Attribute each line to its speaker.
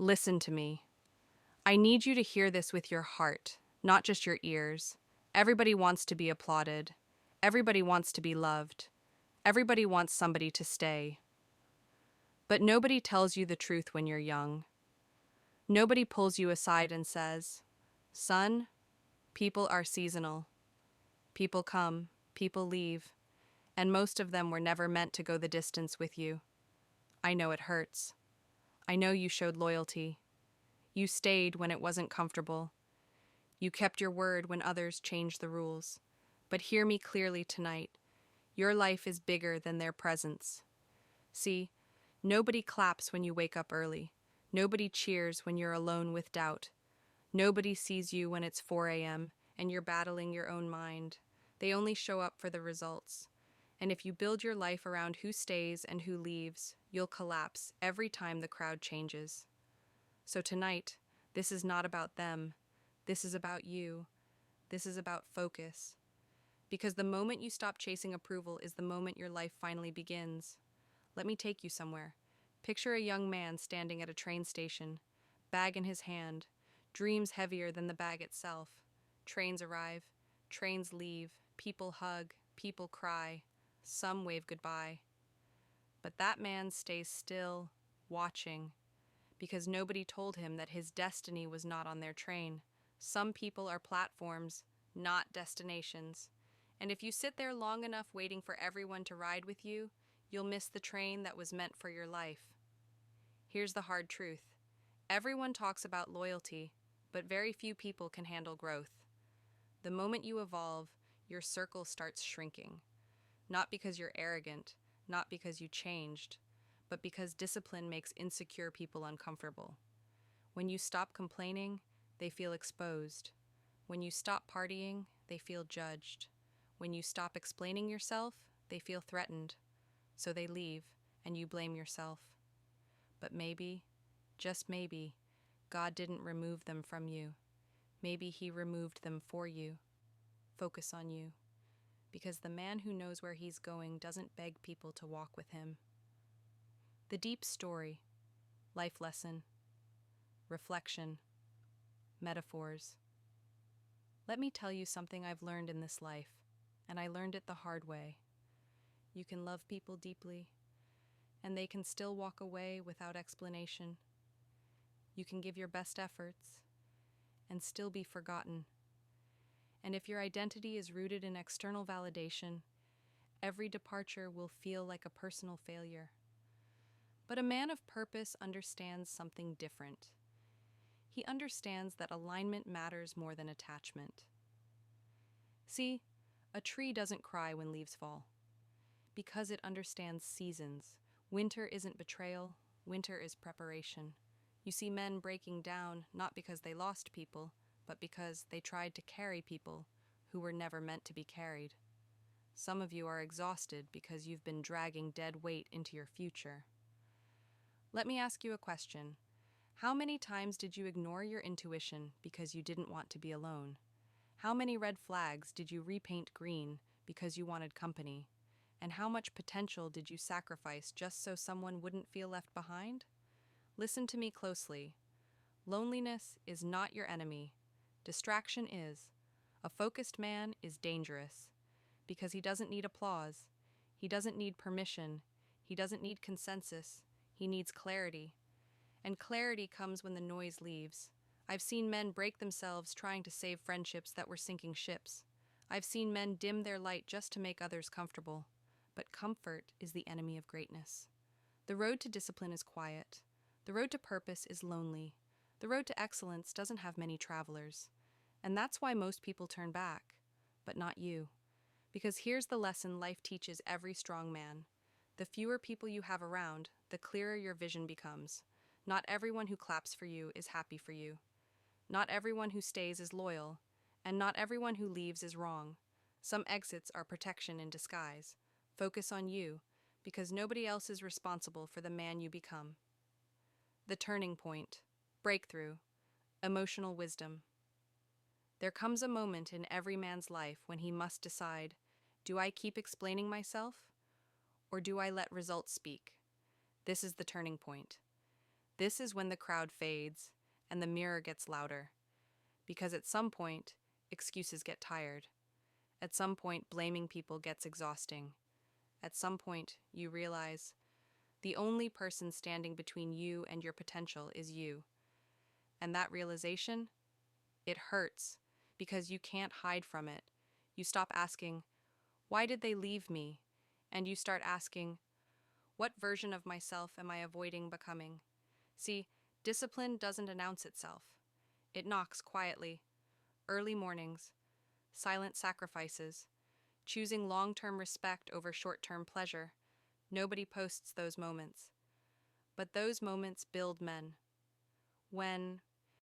Speaker 1: Listen to me. I need you to hear this with your heart, not just your ears. Everybody wants to be applauded. Everybody wants to be loved. Everybody wants somebody to stay. But nobody tells you the truth when you're young. Nobody pulls you aside and says, "Son, people are seasonal. People come, people leave, and most of them were never meant to go the distance with you. I know it hurts. I know you showed loyalty. You stayed when it wasn't comfortable. You kept your word when others changed the rules. But hear me clearly tonight. Your life is bigger than their presence. See, nobody claps when you wake up early. Nobody cheers when you're alone with doubt. Nobody sees you when it's 4 a.m. and you're battling your own mind. They only show up for the results. And if you build your life around who stays and who leaves, you'll collapse every time the crowd changes. So tonight, this is not about them. This is about you. This is about focus. Because the moment you stop chasing approval is the moment your life finally begins. Let me take you somewhere. Picture a young man standing at a train station, bag in his hand, dreams heavier than the bag itself. Trains arrive, trains leave, people hug, people cry, some wave goodbye. But that man stays still, watching, because nobody told him that his destiny was not on their train. Some people are platforms, not destinations. And if you sit there long enough waiting for everyone to ride with you, you'll miss the train that was meant for your life. Here's the hard truth. Everyone talks about loyalty, but very few people can handle growth. The moment you evolve, your circle starts shrinking. Not because you're arrogant, not because you changed, but because discipline makes insecure people uncomfortable. When you stop complaining, they feel exposed. When you stop partying, they feel judged. When you stop explaining yourself, they feel threatened. So they leave, and you blame yourself. But maybe, just maybe, God didn't remove them from you. Maybe He removed them for you. Focus on you. Because the man who knows where he's going doesn't beg people to walk with him. The deep story, life lesson, reflection, metaphors. Let me tell you something I've learned in this life, and I learned it the hard way. You can love people deeply, and they can still walk away without explanation. You can give your best efforts and still be forgotten. And if your identity is rooted in external validation, every departure will feel like a personal failure. But a man of purpose understands something different. He understands that alignment matters more than attachment. See, a tree doesn't cry when leaves fall, because it understands seasons. Winter isn't betrayal, winter is preparation. You see men breaking down not because they lost people, but because they tried to carry people who were never meant to be carried. Some of you are exhausted because you've been dragging dead weight into your future. Let me ask you a question. How many times did you ignore your intuition because you didn't want to be alone? How many red flags did you repaint green because you wanted company? And how much potential did you sacrifice just so someone wouldn't feel left behind? Listen to me closely. Loneliness is not your enemy. Distraction is. A focused man is dangerous because he doesn't need applause. He doesn't need permission. He doesn't need consensus. He needs clarity. And clarity comes when the noise leaves. I've seen men break themselves trying to save friendships that were sinking ships. I've seen men dim their light just to make others comfortable. But comfort is the enemy of greatness. The road to discipline is quiet. The road to purpose is lonely. The road to excellence doesn't have many travelers. And that's why most people turn back. But not you. Because here's the lesson life teaches every strong man. The fewer people you have around, the clearer your vision becomes. Not everyone who claps for you is happy for you. Not everyone who stays is loyal, and not everyone who leaves is wrong. Some exits are protection in disguise. Focus on you, because nobody else is responsible for the man you become. The turning point, breakthrough, emotional wisdom. There comes a moment in every man's life when he must decide, do I keep explaining myself, or do I let results speak? This is the turning point. This is when the crowd fades and the mirror gets louder. Because at some point, excuses get tired. At some point, blaming people gets exhausting. At some point, you realize the only person standing between you and your potential is you. And that realization, it hurts because you can't hide from it. You stop asking, why did they leave me? And you start asking, what version of myself am I avoiding becoming? See, discipline doesn't announce itself. It knocks quietly. Early mornings, silent sacrifices, choosing long-term respect over short-term pleasure. Nobody posts those moments. But those moments build men. When